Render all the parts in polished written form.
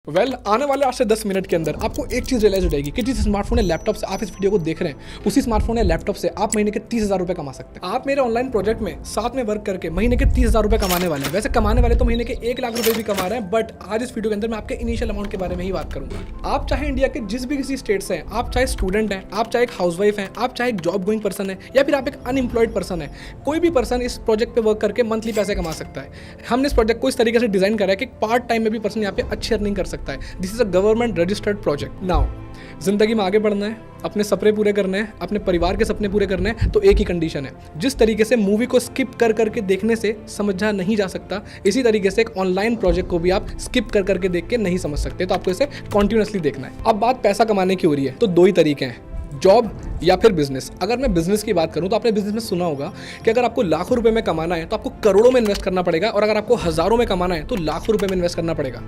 आने वाले 8 से 10 मिनट के अंदर आपको एक चीज रियलाइज हो जाएगी कि जिस स्मार्टफोन या लैपटॉप से आप इस वीडियो को देख रहे हैं उसी स्मार्टफोन या लैपटॉप से आप महीने के 30,000 रुपए कमा सकते हैं। आप मेरे ऑनलाइन प्रोजेक्ट में साथ में वर्क करके महीने के 30,000 रुपए कमाने वाले हैं। वैसे कमाने वाले तो महीने के 1 लाख रुपए भी कमा रहे हैं, बट आज इस वीडियो के अंदर मैं आपके इनिशियल अमाउंट के बारे में ही बात करूंगा। आप चाहे इंडिया के जिस भी किसी स्टेट से हैं, आप चाहे स्टूडेंट हैं, आप चाहे एक हाउसवाइफ हैं, आप चाहे एक जॉब गोइंग पर्सन है या फिर आप एक अनएम्प्लॉयड पर्सन है, कोई भी पर्सन इस प्रोजेक्ट पे वर्क करके मंथली पैसे कमा सकता है। हमने इस प्रोजेक्ट को इस तरीके से डिजाइन करा है कि पार्ट टाइम में भी पर्सन यहाँ पे अच्छी अर्निंग कर सकता है। This is a government registered project. Now जिंदगी में आगे बढ़ना है, अपने सपने पूरे करने हैं, अपने परिवार के सपने पूरे करने हैं, तो एक ही कंडीशन है। जिस तरीके से मूवी को स्किप कर करके देखने से समझा नहीं जा सकता, इसी तरीके से एक ऑनलाइन प्रोजेक्ट को भी आप स्किप कर करके देख के नहीं समझ सकते। तो आपको इसे कॉन्टिन्यूसली देखना है। अब बात पैसा कमाने की हो रही है तो दो ही तरीके हैं, जॉब या फिर बिजनेस। अगर मैं बिजनेस की बात करूं तो आपने बिजनेस में सुना होगा कि अगर आपको लाखों रुपए में कमाना है तो आपको करोड़ों में इन्वेस्ट करना पड़ेगा, और अगर आपको हजारों में कमाना है तो लाखों रुपए में इन्वेस्ट करना पड़ेगा।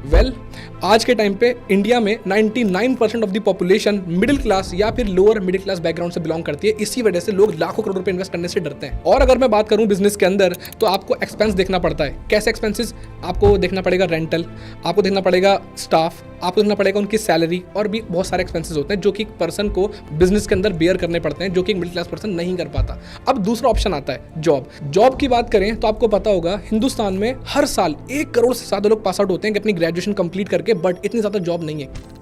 आज के टाइम पे इंडिया में 99% of the population middle class या फिर लोअर मिडिल क्लास बैकग्राउंड से बिलोंग करती है। इसी वजह से लोग लाखों करोड़ रुपए इन्वेस्ट करने से डरते हैं। और अगर मैं बात करूं बिजनेस के अंदर तो आपको एक्सपेंस देखना पड़ता है। कैसे एक्सपेंसेस? आपको देखना पड़ेगा रेंटल, आपको देखना पड़ेगा स्टाफ, आपको देखना पड़ेगा उनकी सैलरी, और भी बहुत सारे एक्सपेंसेस होते हैं जो कि एक पर्सन को बिजनेस के अंदर बेयर करने पड़ते हैं, जो कि एक मिडिल क्लास पर्सन नहीं कर पाता। अब दूसरा ऑप्शन आता है जॉब। जॉब की बात करें तो आपको पता होगा हिंदुस्तान में हर साल 1 करोड़ से ज्यादा लोग पास आउट होते हैं अपनी ग्रेजुएशन कंप्लीट करके, बट इतनी ज्यादा जॉब नहीं है।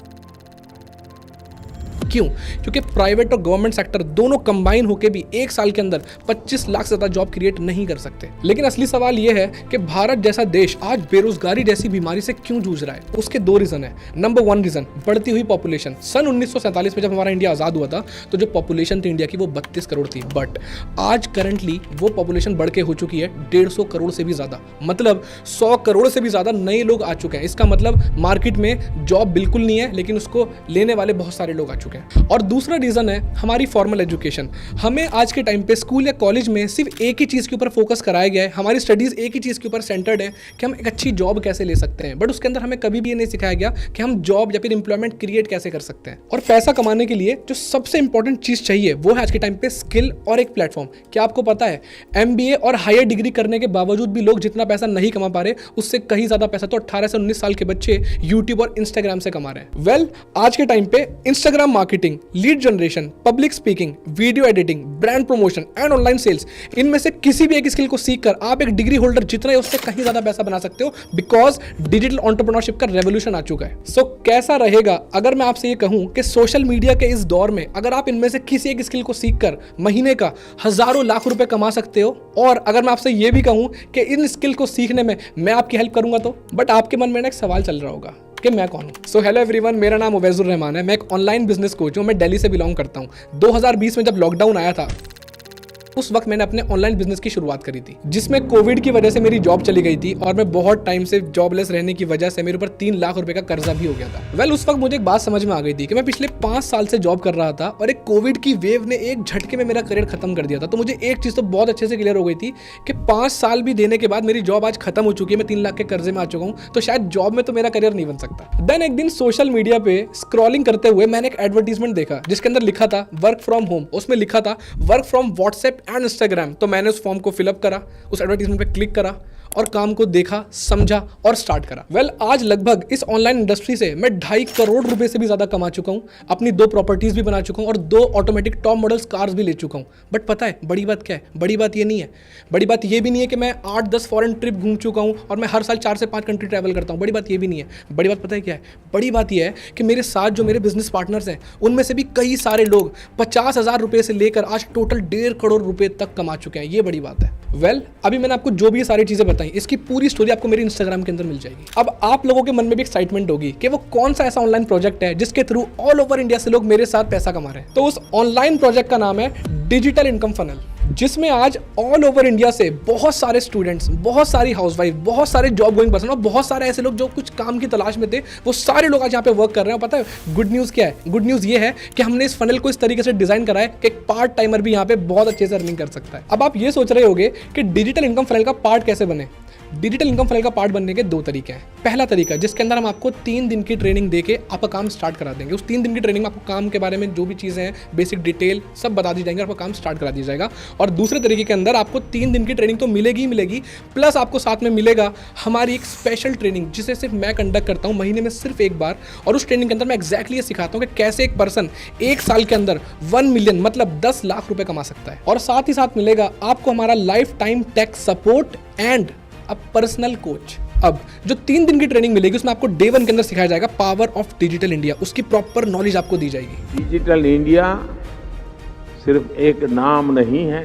क्यों? क्योंकि प्राइवेट और गवर्नमेंट सेक्टर दोनों कंबाइन होकर भी 1 साल के अंदर 25 लाख से ज्यादा जॉब क्रिएट नहीं कर सकते। लेकिन असली सवाल यह है कि भारत जैसा देश आज बेरोजगारी जैसी बीमारी से क्यों जूझ रहा है? उसके 2 रीजन है। नंबर 1 रीजन, बढ़ती हुई पॉपुलेशन। सन 1947 में जब हमारा इंडिया आजाद हुआ था तो जो पॉपुलेशन थी इंडिया की वो 32 करोड़ थी, बट आज करंटली वो पॉपुलेशन बढ़ के हो चुकी है 150 करोड़ से भी ज्यादा। मतलब 100 करोड़ से भी ज्यादा नए लोग आ चुके हैं। इसका मतलब मार्केट में जॉब बिल्कुल नहीं है, लेकिन उसको लेने वाले बहुत सारे लोग आ चुके हैं। और दूसरा रीजन है हमारी फॉर्मल एजुकेशन। हमें आज के टाइम पे स्कूल या कॉलेज में सिर्फ एक ही चीज के ऊपर फोकस कराया गया है, हमारी स्टडीज एक ही चीज के ऊपर सेंटर्ड है कि हम एक अच्छी जॉब कैसे ले सकते हैं, बट उसके अंदर हमें कभी भी ये नहीं सिखाया गया कि हम जॉब या फिर एम्प्लॉयमेंट क्रिएट कैसे कर सकते हैं। और पैसा कमाने के लिए जो सबसे इंपॉर्टेंट चीज चाहिए वो है आज के टाइम पे स्किल और एक प्लेटफॉर्म। क्या आपको पता है MBA और हायर डिग्री करने के बावजूद भी लोग जितना पैसा नहीं कमा पा रहे, उससे कहीं ज्यादा पैसा तो 18 से 19 साल के बच्चे यूट्यूब और इंस्टाग्राम से कमा रहे हैं। आज के टाइम पे Instagram marketing, lead generation, public speaking, video editing, brand promotion and online sales, इनमें से किसी भी एक स्किल को सीखकर आप एक डिग्री होल्डर जितना है उससे कहीं ज्यादा पैसा बना सकते हो, बिकॉज डिजिटल एंटरप्रेन्योरशिप का रेवोल्यूशन आ चुका है। सो कैसा रहेगा अगर मैं आपसे ये कहूं कि सोशल मीडिया के इस दौर में अगर आप इनमें से किसी एक स्किल को सीखकर महीने का हजारों लाख रुपए कमा सकते हो, और अगर मैं आपसे ये भी कहूं कि इन स्किल को सीखने में मैं आपकी हेल्प करूंगा तो, बट आपके मन में एक सवाल चल रहा होगा कि मैं कौन हूँ। सो हेलो एवरीवन, मेरा नाम उवैजुर रहमान है। मैं एक ऑनलाइन बिजनेस कोच हूँ। मैं दिल्ली से बिलोंग करता हूँ। 2020 में जब लॉकडाउन आया था उस वक्त मैंने अपने ऑनलाइन बिजनेस की शुरुआत करी थी, जिसमें कोविड की वजह से मेरी जॉब चली गई थी और मैं बहुत टाइम से जॉबलेस रहने की वजह से मेरे ऊपर 3 लाख रुपए का कर्जा भी हो गया था। उस वक्त मुझे एक बात समझ में आ गई थी कि मैं पिछले 5 साल से जॉब कर रहा था और एक कोविड की वेव ने एक झटके में मेरा करियर खत्म कर दिया था। तो मुझे एक चीज तो बहुत अच्छे से क्लियर हो गई थी कि 5 साल भी देने के बाद मेरी जॉब आज खत्म हो चुकी है, मैं 3 लाख के कर्जे में आ चुका हूँ, तो शायद जॉब में तो मेरा करियर नहीं बन सकता। देन एक दिन सोशल मीडिया पे स्क्रॉलिंग करते हुए मैंने एक एडवर्टीजमेंट देखा जिसके अंदर लिखा था वर्क फ्रॉम होम, उसमें लिखा था work from WhatsApp and Instagram. तो मैंने उस फॉर्म को फिलअप करा, उस एडवर्टीजमेंट पे क्लिक करा और काम को देखा, समझा और स्टार्ट करा। आज लगभग इस ऑनलाइन इंडस्ट्री से मैं 2.5 करोड़ रुपए से भी ज्यादा कमा चुका हूं, अपनी 2 प्रॉपर्टीज भी बना चुका हूं और 2 ऑटोमेटिक टॉप मॉडल्स कार्स भी ले चुका हूं। बट पता है बड़ी बात क्या है? बड़ी बात ये नहीं है। बड़ी बात ये भी नहीं है कि मैं 8-10 फॉरेन ट्रिप घूम चुका हूं और मैं हर साल 4 से 5 कंट्री ट्रैवल करता हूं। बड़ी बात ये भी नहीं है। बड़ी बात पता है क्या है? बड़ी बात ये है कि मेरे साथ जो मेरे बिजनेस पार्टनर्स हैं उनमें से भी कई सारे लोग 50,000 रुपए से लेकर आज टोटल 1.5 करोड़ रुपए तक कमा चुके हैं। ये बड़ी बात है। अभी मैंने आपको जो भी ये सारी चीजें बताई, इसकी पूरी स्टोरी आपको मेरे इंस्टाग्राम के अंदर मिल जाएगी। अब आप लोगों के मन में भी एक्साइटमेंट होगी कि वो कौन सा ऐसा ऑनलाइन प्रोजेक्ट है जिसके थ्रू ऑल ओवर इंडिया से लोग मेरे साथ पैसा कमा रहे हैं। तो उस ऑनलाइन प्रोजेक्ट का नाम है डिजिटल इनकम फनल, जिसमें आज ऑल ओवर इंडिया से बहुत सारे स्टूडेंट्स, बहुत सारी हाउसवाइफ, बहुत सारे जॉब गोइंग पर्सन और बहुत सारे ऐसे लोग जो कुछ काम की तलाश में थे, वो सारे लोग आज यहाँ पे वर्क कर रहे हैं। पता है गुड न्यूज़ क्या है? गुड न्यूज़ ये है कि हमने इस फनल को इस तरीके से डिजाइन करा है कि एक पार्ट टाइमर भी यहाँ पे बहुत अच्छे से अर्निंग कर सकता है। अब आप ये सोच रहे होगे कि डिजिटल इनकम फनल का पार्ट कैसे बने। डिजिटल इनकम फनल का पार्ट बनने के दो तरीके हैं। पहला तरीका जिसके अंदर हम आपको 3 दिन की ट्रेनिंग देके आपका काम स्टार्ट करा देंगे। उस 3 दिन की ट्रेनिंग में आपको काम के बारे में जो भी चीज़ें हैं बेसिक डिटेल सब बता दी जाएंगे, आपका काम स्टार्ट करा दिया जाएगा। और दूसरे तरीके के अंदर आपको 3 दिन की ट्रेनिंग तो मिलेगी ही मिलेगी, प्लस आपको साथ में मिलेगा हमारी एक स्पेशल ट्रेनिंग जिसे सिर्फ मैं कंडक्ट करता हूँ महीने में सिर्फ एक बार। और उस ट्रेनिंग के अंदर मैं एक्जैक्टली ये सिखाता हूँ कि कैसे एक पर्सन एक साल के अंदर 1 मिलियन मतलब 10 लाख रुपए कमा सकता है। और साथ ही साथ मिलेगा आपको हमारा lifetime tech support and a personal coach. अब जो 3 दिन की ट्रेनिंग मिलेगी उसमें आपको डे 1 के अंदर सिखाया जाएगा पावर ऑफ डिजिटल इंडिया, उसकी प्रॉपर नॉलेज आपको दी जाएगी। डिजिटल इंडिया सिर्फ एक नाम नहीं है,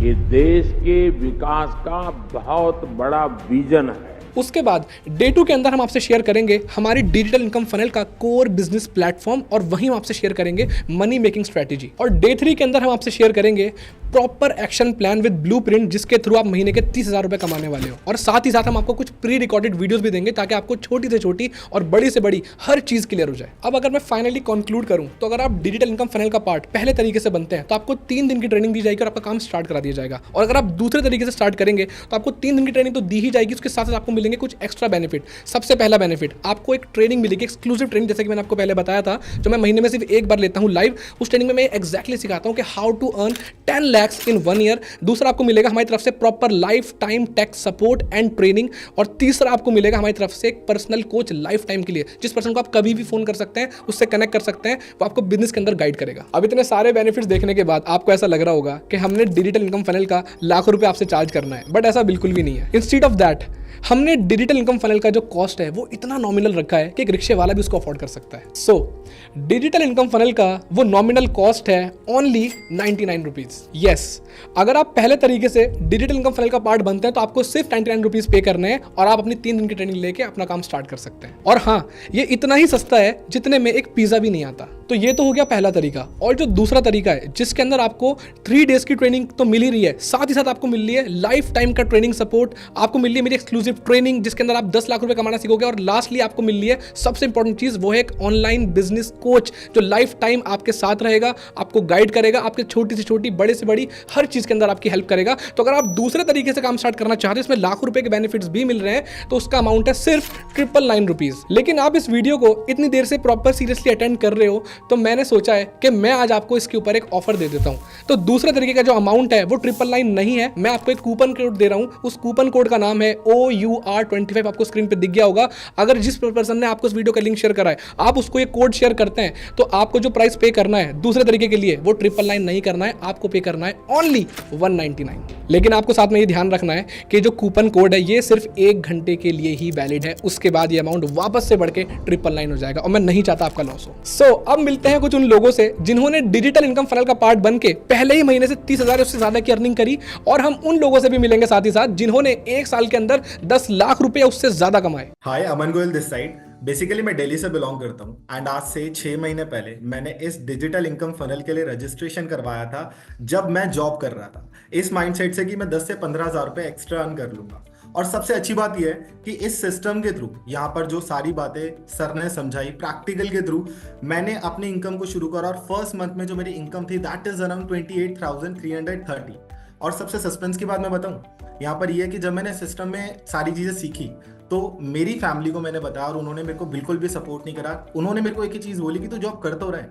ये देश के विकास का बहुत बड़ा विजन है। उसके बाद डे 2 के अंदर हम आपसे शेयर करेंगे हमारी डिजिटल इनकम फनल का कोर बिजनेस प्लेटफॉर्म और वहीं हम आपसे शेयर करेंगे मनी मेकिंग स्ट्रेटेजी। और डे 3 के अंदर हम आपसे शेयर करेंगे proper action plan with blueprint जिसके थ्रू आप महीने के 30,000 रुपए कमाने वाले हो। और साथ ही साथ हम आपको कुछ प्री रिकॉर्डेड वीडियोस भी देंगे ताकि आपको छोटी से छोटी और बड़ी से बड़ी हर चीज क्लियर हो जाए। अब अगर मैं फाइनली कंक्लूड करूं तो अगर आप डिजिटल इनकम फनल का पार्ट पहले तरीके से बनते हैं तो आपको 3 दिन की ट्रेनिंग दी जाएगी और आपका काम स्टार्ट करा दिया जाएगा। और अगर आप दूसरे तरीके से स्टार्ट करेंगे तो आपको 3 दिन की ट्रेनिंग तो दी ही जाएगी, उसके साथ साथ आपको मिलेंगे कुछ एक्स्ट्रा बेनिफिट। सबसे पहला बेनिफिट आपको एक ट्रेनिंग मिलेगी, एक्सक्लूसिव ट्रेनिंग, जैसे कि मैंने आपको पहले बताया था, जो मैं महीने में सिर्फ एक बार लेता हूं लाइव। उस ट्रेनिंग में मैं एक्जैक्टली सिखाता हूं कि how to earn 10 lakhs in 1 year. दूसरा आपको मिलेगा हमारी तरफ से proper lifetime tech support and training. और तीसरा आपको मिलेगा हमारी तरफ से एक पर्सनल कोच लाइफ टाइम के लिए, जिस पर्सन को आप कभी भी फोन कर सकते हैं, उससे कनेक्ट कर सकते हैं, वो आपको बिजनेस के अंदर गाइड करेगा। अब इतने सारे बेनिफिट्स देखने के बाद आपको ऐसा लग रहा होगा कि हमने डिजिटल इनकम फनल का लाखों रुपए आपसे चार्ज करना है, बट ऐसा बिल्कुल भी नहीं है। इंस्टीड ऑफ दैट हमने डिजिटल इनकम फनल का जो कॉस्ट है वो इतना नॉमिनल रखा है कि एक रिक्शे वाला भी उसको अफोर्ड कर सकता है। सो डिजिटल इनकम फनल का वो नॉमिनल कॉस्ट है ओनली 99 रुपीज। यस, अगर आप पहले तरीके से डिजिटल इनकम फनल का पार्ट बनते हैं तो आपको सिर्फ 99 रुपीज पे करने हैं और आप अपनी 3 दिन की ट्रेनिंग लेके अपना काम स्टार्ट कर सकते हैं। और हाँ, ये इतना ही सस्ता है जितने में एक पिज्जा भी नहीं आता। तो ये तो हो गया पहला तरीका। और जो दूसरा तरीका है जिसके अंदर आपको 3 डेज की ट्रेनिंग तो मिल ही रही है, साथ ही साथ आपको मिल रही है लाइफ टाइम का ट्रेनिंग सपोर्ट, आपको मिल रही है मेरी एक्सक्लूसिव ट्रेनिंग जिसके अंदर आप 10 लाख रुपए कमाना सीखोगे। और लास्टली आपको मिल रही है सबसे इंपॉर्टेंट चीज, वो है एक ऑनलाइन बिजनेस कोच जो लाइफ टाइम आपके साथ रहेगा, आपको गाइड करेगा, आपके छोटी से छोटी बड़े से बड़ी हर चीज के अंदर आपकी हेल्प करेगा। तो अगर आप दूसरे तरीके से काम स्टार्ट करना चाहते हैं, इसमें लाखों रुपए के बेनिफिट्स भी मिल रहे हैं, तो उसका अमाउंट है सिर्फ 999 रुपीज। लेकिन आप इस वीडियो को इतनी देर से प्रॉपर सीरियसली अटेंड कर रहे हो तो मैंने सोचा है कि मैं आज आपको इसके ऊपर एक ऑफर दे देता हूं। तो दूसरे तरीके का जो अमाउंट है वो 999 नहीं है, मैं आपको एक कूपन कोड दे रहा हूं। उस कूपन कोड का नाम है OUR25, आपको स्क्रीन पे दिख गया होगा। अगर जिस पर्सन ने आपको इस वीडियो का लिंक शेयर करा है आप उसको ये कोड शेयर करते हैं तो आपको जो प्राइस पे करना है दूसरे तरीके के लिए वो 999 नहीं करना है, आपको पे करना है ओनली 199। लेकिन आपको साथ में ये ध्यान रखना है कि जो कूपन कोड है ये सिर्फ 1 घंटे के लिए ही वैलिड है, उसके बाद ये अमाउंट वापस से बढ़ के 999 हो जाएगा और मैं नहीं चाहता आपका लॉस हो। सो अब मिलते हैं कुछ उन लोगों से जिन्होंने डिजिटल इनकम फनल का पार्ट बन के पहले ही महीने से 30,000 उससे ज्यादा की अर्निंग करी, और हम उन लोगों से भी मिलेंगे साथ ही साथ जिन्होंने 1 साल के अंदर 10 लाख रुपए उससे ज्यादा कमाए। हाय, अमन गोयल दिस साइड। बेसिकली मैं दिल्ली से बिलोंग करता हूँ एंड आज से 6 महीने पहले मैंने इस डिजिटल इनकम फनल के लिए रजिस्ट्रेशन करवाया था जब मैं जॉब कर रहा था, इस माइंडसेट से कि मैं 10 से 15,000 रुपए एक्स्ट्रा अर्न कर लूंगा। और सबसे अच्छी बात यह है कि इस सिस्टम के थ्रू यहाँ पर जो सारी बातें सर ने समझाई प्रैक्टिकल के थ्रू मैंने अपनी इनकम को शुरू करा। और फर्स्ट मंथ में जो मेरी इनकम थी दैट इज अराउंड 28,330। और सबसे सस्पेंस की बात मैं बताऊं, यहाँ पर यह है कि जब मैंने सिस्टम में सारी चीजें सीखी तो मेरी फैमिली को मैंने बताया और उन्होंने मेरे को बिल्कुल भी सपोर्ट नहीं करा। उन्होंने मेरे को एक ही चीज बोली कि तू जॉब कर तो रहे,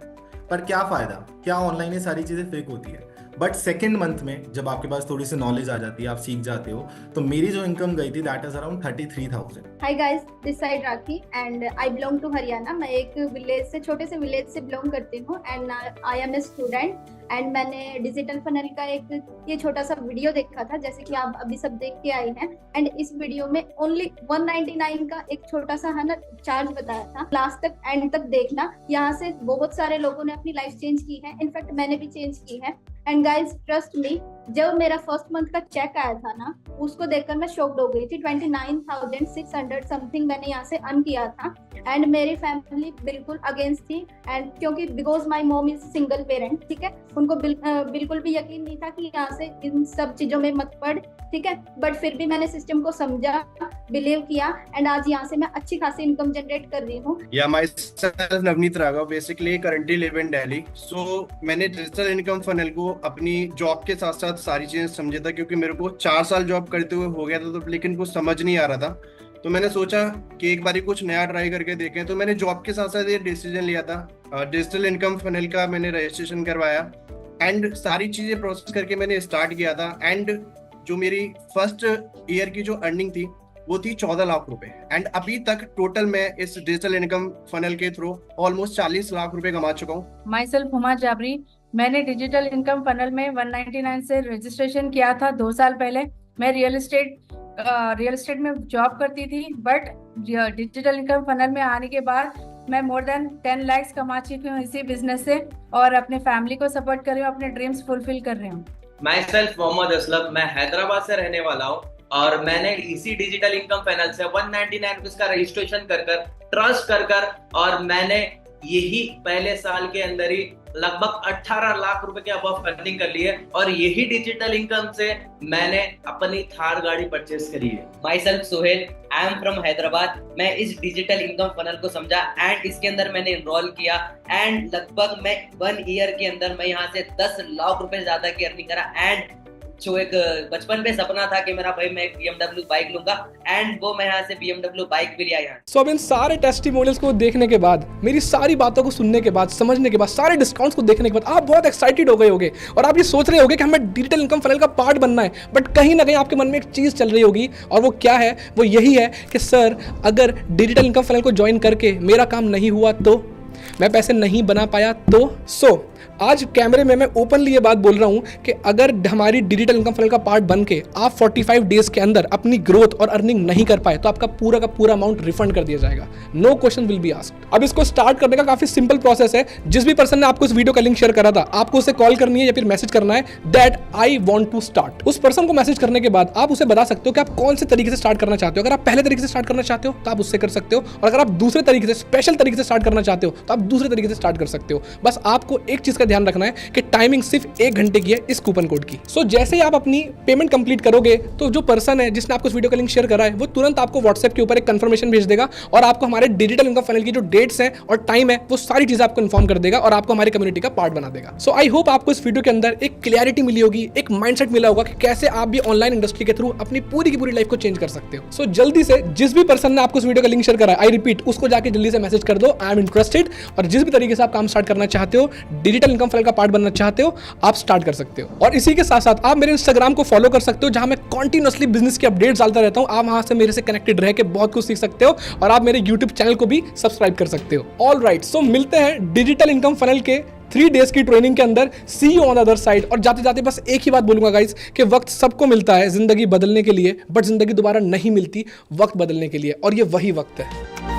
पर क्या फायदा, क्या ऑनलाइन ये सारी चीजें फेक होती है। बट सेकेंड मंथ में जब आपके पास थोड़ी सी नॉलेज आ जाती है, आप सीख जाते हो, तो मेरी जो इनकम गई थी that is around 33,000। Hi guys, this side Rakhi and I belong to Haryana. मैं एक विलेज से, छोटे से विलेज से बिलोंग करती हूँ and I am a student. And मैंने डिजिटल फनल का एक ये छोटा सा वीडियो देखा था, जैसे कि आप अभी सब देख के आए हैं। एंड इस वीडियो में ओनली 199 का एक छोटा सा है ना चार्ज बताया था। लास्ट तक एंड तक देखना, यहाँ से बहुत सारे लोगों ने अपनी लाइफ चेंज की है, इनफैक्ट मैंने भी चेंज की है। एंड गाइज ट्रस्ट मी, जब मेरा फर्स्ट मंथ का चेक आया था ना, उसको देखकर मैं शॉक्ड हो गई थी। 29,600 समथिंग मैंने यहाँ से अर्न किया था। एंड मेरी फैमिली बिल्कुल अगेंस्ट थी, एंड क्योंकि because my mom is single parent, ठीक है, उनको बिल्कुल भी यकीन नहीं था कि यहाँ से इन सब चीजों में मत पड़, ठीक है। बट फिर भी मैंने सिस्टम को समझा, बिलीव किया एंड आज यहाँ से मैं अच्छी खासी इनकम जनरेट कर रही हूँ। या myself Navneet Raghav, basically currently live in Delhi. So मैंने डिजिटल इनकम फनल को अपनी जॉब के साथ साथ सारी चीजें समझा था, क्योंकि मेरे को 4 साल जॉब करते हुए हो गया था, तो लेकिन कुछ समझ नहीं आ रहा था। तो मैंने सोचा कि एक बारी कुछ नया ट्राई करके देखें। तो मैंने जॉब के साथ साथ ये डिसीजन लिया था, डिजिटल इनकम फनल का मैंने रजिस्ट्रेशन करवाया एंड सारी चीजें प्रोसेस करके मैंने स्टार्ट किया था। एंड जो मेरी फर्स्ट ईयर की जो अर्निंग थी वो थी 14 लाख रुपए। एंड अभी तक टोटल मैं इस डिजिटल इनकम फनल के थ्रू ऑलमोस्ट 40 लाख रुपए कमा चुका हूँ। My self Huma जाबरी। मैंने डिजिटल इनकम फनल में 199 से रजिस्ट्रेशन किया था 2 साल पहले। मैं रियल एस्टेट में जॉब करती थी, बट डिजिटल इनकम फनल में आने के बाद मैं मोर देन 10 लाख कमा चुकी हूँ इसी बिजनेस से, और अपने फैमिली को सपोर्ट कर रही हूँ, अपने ड्रीम्स फुलफिल कर रही हूँ। Myself Mohammad Aslam. मैं हैदराबाद से रहने वाला हूँ और मैंने इसी डिजिटल इनकम फाइनेंस से 199 रुपीज का रजिस्ट्रेशन कर ट्रस्ट कर और मैंने यही पहले साल के अंदर ही लगभग 18 लाख रुपए के अबव अर्निंग कर ली है। और यही डिजिटल इनकम से मैंने अपनी थार गाड़ी परचेस करी है। My self Sohail, I am from Hyderabad. मैं इस डिजिटल इनकम फनल को समझा एंड इसके अंदर मैंने इनरोल किया एंड लगभग मैं 1 ईयर के अंदर मैं यहाँ से 10 लाख रुपए ज्यादा की अर्निंग करा। एंड जो एक बचपन पे सपना था कि मेरा भाई मैं एक BMW बाइक लूंगा, एंड वो मैं यहाँ से BMW बाइक भी लिया यहाँ। सो अब इन सारे टेस्टिमोनियल्स को देखने के बाद, मेरी सारी बातों को सुनने के बाद, समझने के बाद, सारे डिस्काउंट्स को देखने के बाद आप बहुत एक्साइटेड हो गए होगे और आप ये सोच रहे होगे कि हमें डिजिटल इनकम फनल का पार्ट बनना है। बट कहीं ना कहीं आपके मन में एक चीज़ चल रही होगी, और वो क्या है? वो यही है कि सर, अगर डिजिटल इनकम फनल को ज्वाइन करके मेरा काम नहीं हुआ तो, मैं पैसे नहीं बना पाया तो आज कैमरे में मैं ओपनली ये बात बोल रहा हूँ कि अगर हमारी डिजिटल इनकम फनल का पार्ट बन के आप 45 डेज के अंदर अपनी ग्रोथ और अर्निंग नहीं कर पाए तो आपका पूरा का पूरा अमाउंट रिफंड कर दिया जाएगा। No question will be asked. अब इसको स्टार्ट करने का काफी सिंपल प्रोसेस है। जिस भी पर्सन ने आपको इस वीडियो का लिंक शेयर करा था, आपको उसे कॉल करनी है या फिर मैसेज करना है that I want to start. उस पर्सन को मैसेज करने के बाद आप उसे बता सकते हो कि आप कौन से तरीके से स्टार्ट करना चाहते हो। अगर आप पहले तरीके से स्टार्ट करना चाहते हो तो आप उससे कर सकते हो, और अगर आप दूसरे तरीके से, स्पेशल तरीके से स्टार्ट करना चाहते हो तो आप दूसरे तरीके से स्टार्ट कर सकते हो। बस आपको एक चीज का ध्यान रखना है कि टाइमिंग सिर्फ 1 घंटे की है इस कूपन कोड की। सो जैसे ही आप अपनी पेमेंट कंप्लीट करोगे तो जो पर्सन है जिसने आपको इस वीडियो का लिंक शेयर करा है वो तुरंत आपको व्हाट्सएप के ऊपर एक कंफर्मेशन भेज देगा और आपको हमारे डिजिटल इनकम फनल की जो डेट्स हैं और टाइम है वो सारी चीजें आपको इन्फॉर्म कर देगा और आपको हमारी कम्युनिटी का पार्ट बना देगा। सो आई होप आपको इस वीडियो के अंदर एक क्लैरिटी मिली होगी, एक माइंडसेट मिला होगा कि कैसे आप भी ऑनलाइन इंडस्ट्री के थ्रू अपनी पूरी की पूरी लाइफ को चेंज कर सकते हो। सो जल्दी से जिस भी पर्सन ने आपको इस वीडियो का लिंक शेयर करा है, आई रिपीट, उसको जाके जल्दी से मैसेज कर दो, आई एम इंटरेस्टेड। और जिस भी तरीके से आप काम स्टार्ट करना चाहते हो, डिजिटल इनकम फनल का पार्ट बनना चाहते हो, आप स्टार्ट कर सकते हो। और इसी के साथ साथ आप मेरे इंस्टाग्राम को फॉलो कर सकते हो जहां मैं कंटिन्यूअसली बिजनेस की अपडेट्स डालता रहता हूं। आप वहां से मेरे से कनेक्टेड रह के बहुत कुछ सीख सकते हो और आप मेरे यूट्यूब चैनल को भी सब्सक्राइब कर सकते हो। ऑल राइट, सो मिलते हैं डिजिटल इनकम फनल के 3 डेज की ट्रेनिंग के अंदर। See you on the other side. और जाते जाते बस एक ही बात बोलूंगा गाइस कि वक्त सबको मिलता है जिंदगी बदलने के लिए, बट जिंदगी दोबारा नहीं मिलती वक्त बदलने के लिए, और ये वही वक्त है।